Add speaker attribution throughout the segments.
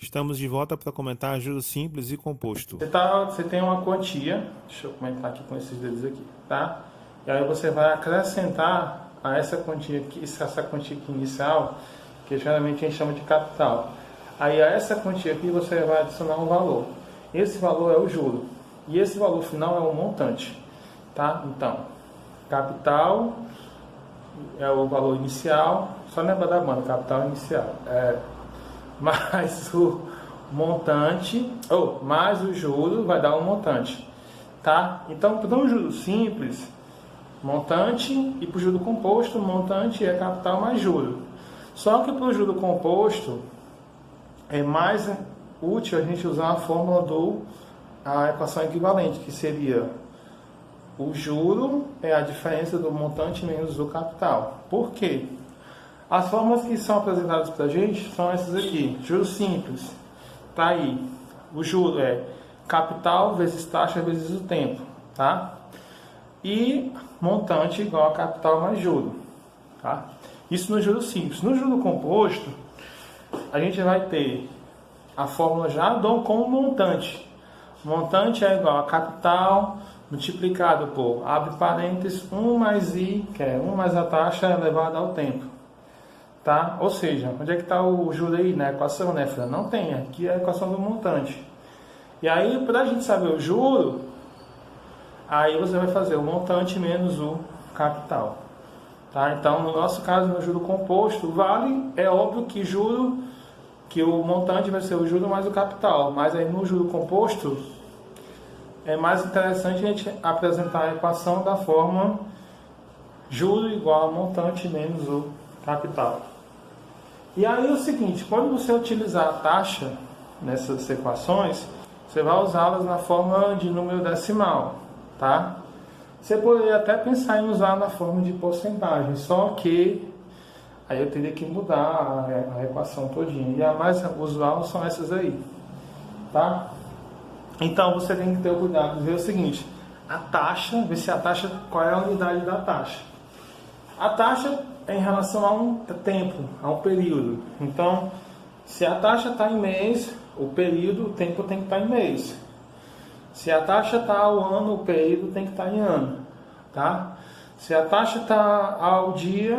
Speaker 1: Estamos de volta para comentar juros simples e composto.
Speaker 2: Você tem uma quantia, deixa eu comentar aqui com esses dedos aqui, tá? E aí você vai acrescentar a essa quantia aqui inicial, que geralmente a gente chama de capital. Aí a essa quantia aqui você vai adicionar um valor. Esse valor é o juro. E esse valor final é o montante, tá? Então, capital é o valor inicial, só lembra da banda, capital inicial. Mais o montante, mais o juro vai dar um montante, tá? Então, para um juro simples, montante, e para o juro composto, montante é capital mais juro. Só que para o juro composto, é mais útil a gente usar a fórmula a equação equivalente, que seria o juro é a diferença do montante menos do capital. Por quê? As fórmulas que são apresentadas para a gente são essas aqui. Juro simples, tá aí. O juro é capital vezes taxa vezes o tempo, tá? E montante igual a capital mais juro, tá? Isso no juro simples. No juro composto, a gente vai ter a fórmula já com o montante. Montante é igual a capital multiplicado por, abre parênteses, 1 mais i, que é 1 mais a taxa elevada ao tempo. Tá? Ou seja, onde é que está o juro aí na equação, né, Fran? Não tem, aqui é a equação do montante. E aí, para a gente saber o juro, aí você vai fazer o montante menos o capital. Tá? Então, no nosso caso, no juro composto, é óbvio que o montante vai ser o juro mais o capital. Mas aí no juro composto, é mais interessante a gente apresentar a equação da forma juro igual a montante menos o capital. E aí é o seguinte, quando você utilizar a taxa nessas equações, você vai usá-las na forma de número decimal, tá? Você poderia até pensar em usar na forma de porcentagem, só que aí eu teria que mudar a equação todinha. E a mais usual são essas aí, tá? Então você tem que ter o cuidado de ver o seguinte, a taxa, ver se a taxa, qual é a unidade da taxa. A taxa é em relação a um tempo, a um período. Então, se a taxa está em mês, o tempo tem que estar em mês. Se a taxa está ao ano, o período tem que estar em ano, tá? Se a taxa está ao dia,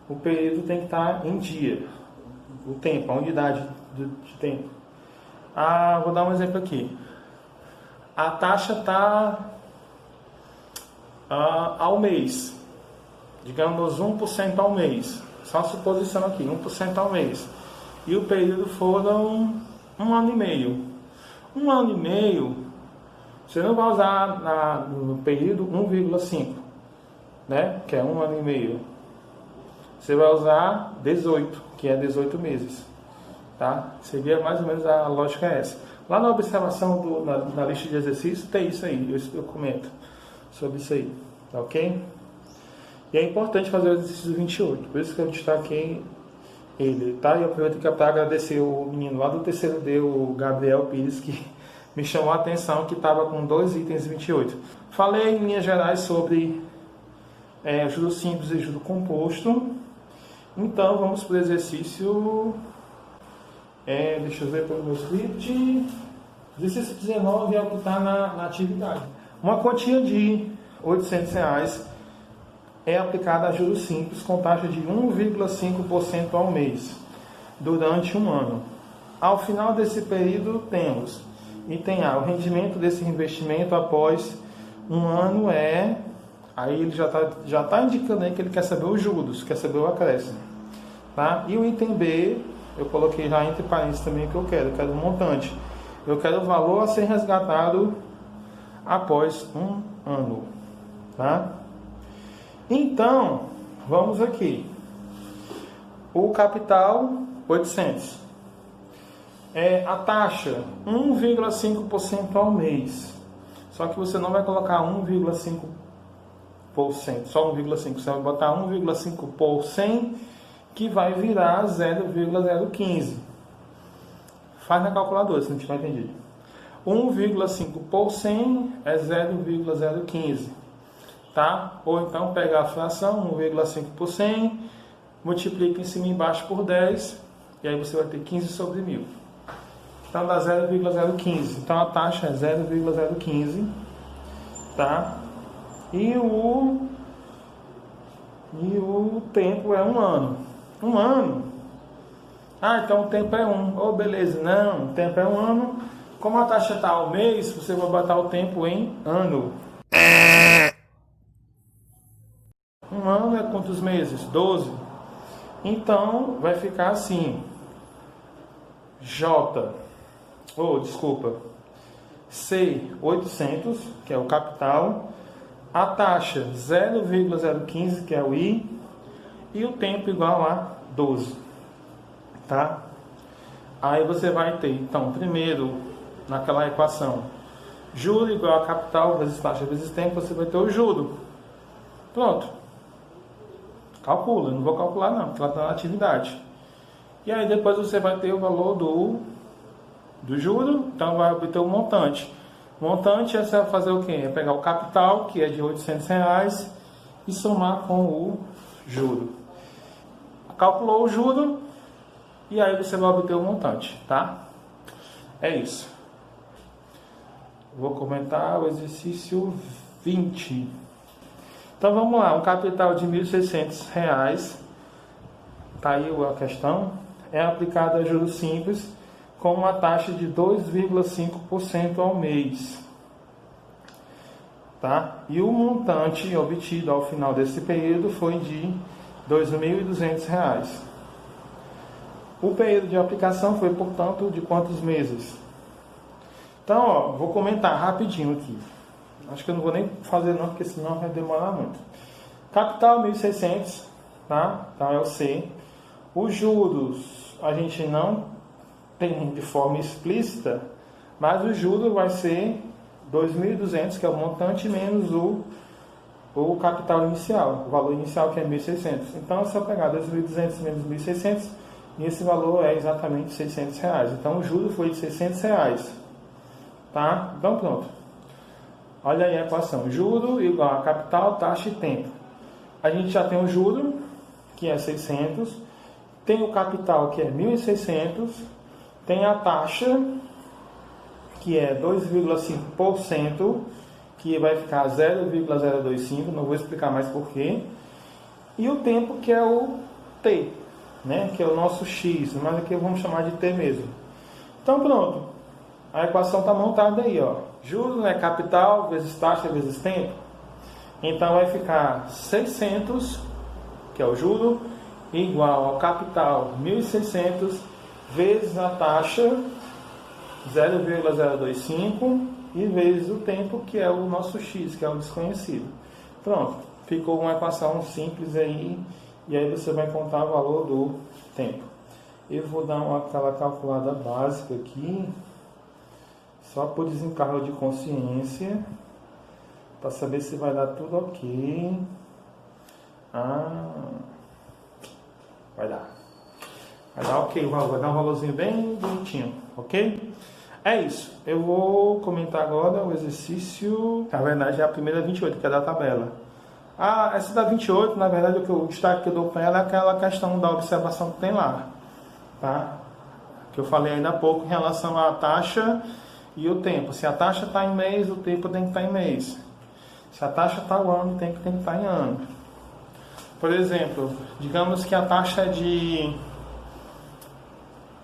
Speaker 2: o período tem que estar em dia. O tempo, a unidade de tempo. Vou dar um exemplo aqui. A taxa está ao mês. Digamos 1% ao mês. Só suposição aqui, 1% ao mês. E o período foram 1 ano e meio. 1 ano e meio, você não vai usar no período 1,5, né? Que é 1 ano e meio. Você vai usar 18, que é 18 meses. Tá? Seria mais ou menos a lógica é essa. Lá na observação na lista de exercícios tem isso aí, eu comento sobre isso aí, tá ok? E é importante fazer o exercício 28, por isso que eu destaquei ele, tá? E eu aproveito aqui para agradecer o menino lá do terceiro D, o Gabriel Pires, que me chamou a atenção, que estava com 2 itens 28. Falei em linhas gerais sobre juro simples e juro composto. Então vamos para o exercício, deixa eu ver pelo meu script. Exercício 19 é o que está na atividade. Uma quantia de R$800 é aplicada a juros simples com taxa de 1,5% ao mês, durante um ano. Ao final desse período, temos item A, o rendimento desse investimento após um ano aí ele já tá indicando aí que ele quer saber os juros, quer saber o acréscimo. Tá? E o item B, eu coloquei já entre parênteses também que eu quero o montante. Eu quero o valor a ser resgatado após um ano. Tá? Então, vamos aqui. O capital, 800. A taxa, 1,5% ao mês. Só que você não vai colocar 1,5%, só 1,5%. Você vai botar 1,5 por 100, que vai virar 0,015. Faz na calculadora, se não tiver entendido. 1,5 por 100 é 0,015. Tá? Ou então pega a fração 1,5 por 100, multiplica em cima e embaixo por 10, e aí você vai ter 15 sobre 1000. Então dá 0,015. Então a taxa é 0,015, tá? E o tempo é 1 ano. 1 ano? Ah, então o tempo é 1. Oh, beleza. Não, o tempo é 1 ano. Como a taxa está ao mês, você vai botar o tempo em ano. 1 ano é quantos meses? 12. Então vai ficar assim. C, 800, que é o capital. A taxa 0,015, que é o I. E o tempo igual a 12. Tá? Aí você vai ter, então, primeiro, naquela equação, juro igual a capital vezes taxa vezes tempo, você vai ter o juro. Pronto. Calcula, não vou calcular não, porque ela está na atividade. E aí depois você vai ter o valor do juro, então vai obter o montante. O montante você vai fazer o quê? É pegar o capital, que é de R$800, e somar com o juro. Calculou o juro, e aí você vai obter o montante, tá? É isso. Vou comentar o exercício 20. Então vamos lá, um capital de R$1.600, tá aí a questão, é aplicado a juros simples com uma taxa de 2,5% ao mês. Tá? E o montante obtido ao final desse período foi de R$2.200. O período de aplicação foi, portanto, de quantos meses? Então, ó, vou comentar rapidinho aqui. Acho que eu não vou nem fazer não, porque senão vai demorar muito. Capital 1.600, tá? Então é o C. Os juros a gente não tem de forma explícita, mas o juro vai ser 2.200, que é o montante, menos o capital inicial, o valor inicial que é 1.600. Então, se eu pegar 2.200 menos 1.600, esse valor é exatamente R$600. Então, o juro foi de R$600. Tá? Então, pronto. Olha aí a equação. Juro igual a capital, taxa e tempo. A gente já tem o juro, que é 600. Tem o capital, que é 1.600. Tem a taxa, que é 2,5%, que vai ficar 0,025. Não vou explicar mais porquê. E o tempo, que é o T, né? Que é o nosso X. Mas aqui vamos chamar de T mesmo. Então, pronto. A equação está montada aí, ó. Juros, né? Capital vezes taxa vezes tempo. Então vai ficar 600, que é o juro, igual ao capital 1.600 vezes a taxa 0,025 e vezes o tempo, que é o nosso x, que é o desconhecido. Pronto, ficou uma equação simples aí, e aí você vai encontrar o valor do tempo. Eu vou dar aquela calculada básica aqui, só por desencargo de consciência, para saber se vai dar tudo ok. Vai dar. Vai dar ok, vai dar um valorzinho bem bonitinho, ok? É isso. Eu vou comentar agora o exercício. Na verdade é a primeira 28, que é da tabela. Essa da 28, na verdade, o destaque que eu dou para ela é aquela questão da observação que tem lá, tá? Que eu falei ainda há pouco em relação à taxa e o tempo. Se a taxa está em mês, o tempo tem que estar em mês. Se a taxa está ao ano, o tempo tem que estar em ano. Por exemplo, digamos que a taxa de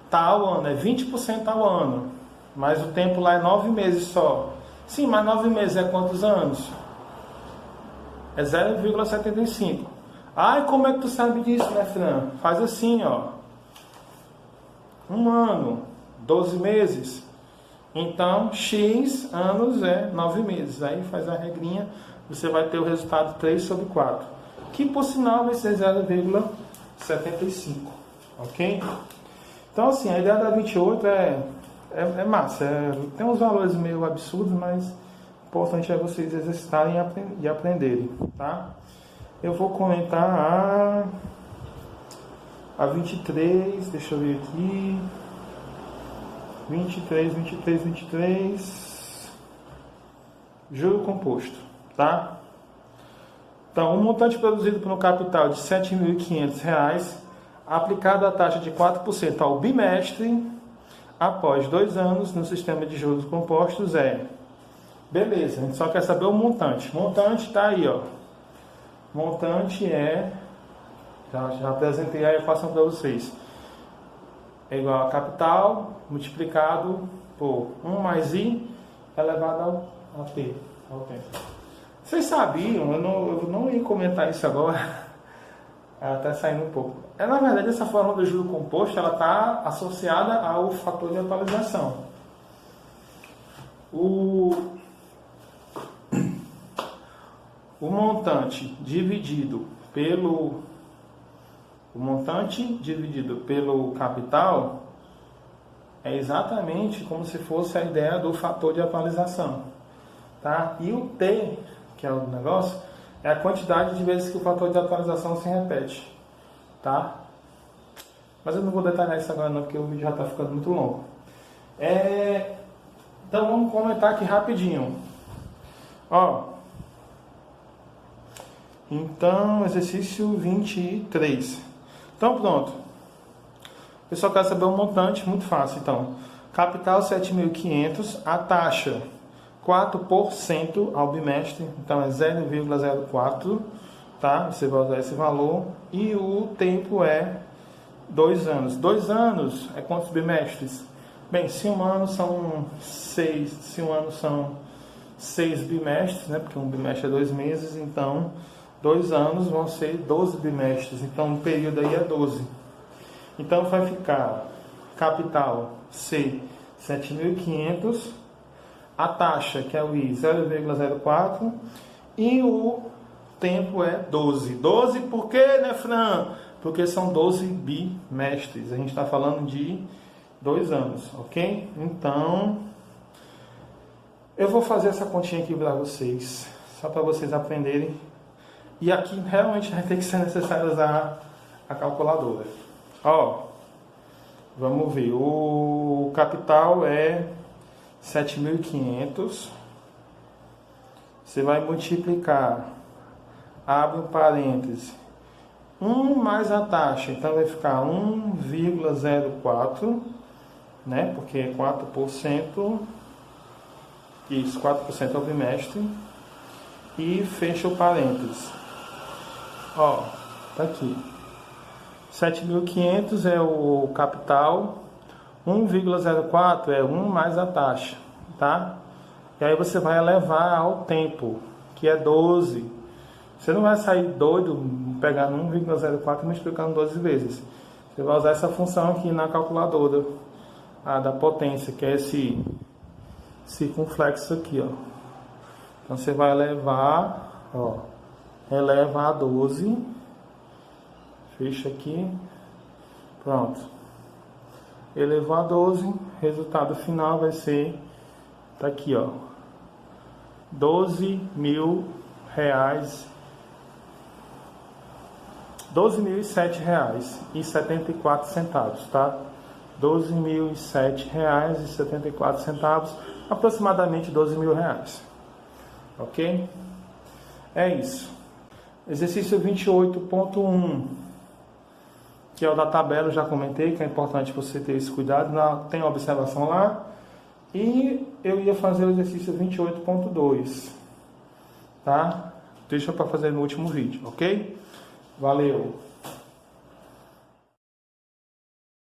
Speaker 2: tá ao ano é 20% ao ano, mas o tempo lá é 9 meses só. Sim, mas 9 meses é quantos anos? É 0,75. E como é que tu sabe disso, né, Fran? Faz assim, ó. 1 ano, 12 meses. Então, X anos é 9 meses. Aí faz a regrinha, você vai ter o resultado 3/4. Que, por sinal, vai ser 0,75. Ok? Então, assim, a ideia da 28 é massa. Tem uns valores meio absurdos, mas o importante é vocês exercitarem e aprenderem, tá? Eu vou comentar a 23, deixa eu ver aqui. 23. Juro composto, tá? Então, um montante produzido por um capital de R$ 7.500, aplicado a taxa de 4% ao bimestre, após 2 anos no sistema de juros compostos é... Beleza, a gente só quer saber o montante. Montante está aí, ó. Montante é... Já apresentei a equação para vocês. É igual a capital multiplicado por 1 mais I elevado a T, ao tempo. Vocês sabiam, eu não ia comentar isso agora, ela está saindo um pouco. Na verdade, essa forma do juro composto ela está associada ao fator de atualização. O montante dividido pelo capital é exatamente como se fosse a ideia do fator de atualização, tá? E o T, que é o negócio, é a quantidade de vezes que o fator de atualização se repete, tá? Mas eu não vou detalhar isso agora não, porque o vídeo já está ficando muito longo. Então vamos comentar aqui rapidinho. Ó, então exercício 23. Então pronto. Eu só quero saber o montante, muito fácil. Então, capital 7.500, a taxa 4% ao bimestre, então é 0,04, tá? Você vai usar esse valor. E o tempo é 2 anos. 2 anos é quantos bimestres? Bem, se um ano são 6 bimestres, né? Porque um bimestre é 2 meses, então 2 anos vão ser 12 bimestres, então o período aí é 12. Então vai ficar capital C 7.500, a taxa, que é o I, 0,04, e o tempo é 12. 12 por quê, né, Fran? Porque são 12 bimestres. A gente está falando de 2 anos, ok? Então, eu vou fazer essa continha aqui para vocês, só para vocês aprenderem. E aqui realmente vai ter que ser necessário usar a calculadora. Ó, vamos ver. O capital é 7.500. Você vai multiplicar, abre um parêntese, 1 mais a taxa, então vai ficar 1,04, né? Porque é 4%, isso, 4% ao bimestre, e fecha o parênteses. Ó, tá aqui. 7.500 é o capital, 1,04 é 1 mais a taxa, tá? E aí você vai elevar ao tempo, que é 12. Você não vai sair doido, pegar 1,04 e multiplicando 12 vezes. Você vai usar essa função aqui na calculadora, a da potência, que é esse circunflexo aqui, ó. Então você vai elevar, ó, eleva a 12, fecha aqui, pronto. Elevou a 12, resultado final vai ser, tá aqui, ó, R$12.007,74, tá? R$12.007,74, aproximadamente R$12.000, ok? É isso. Exercício 28.1, que é o da tabela, eu já comentei, que é importante você ter esse cuidado, tem observação lá. E eu ia fazer o exercício 28.2, tá? Deixa para fazer no último vídeo, ok? Valeu!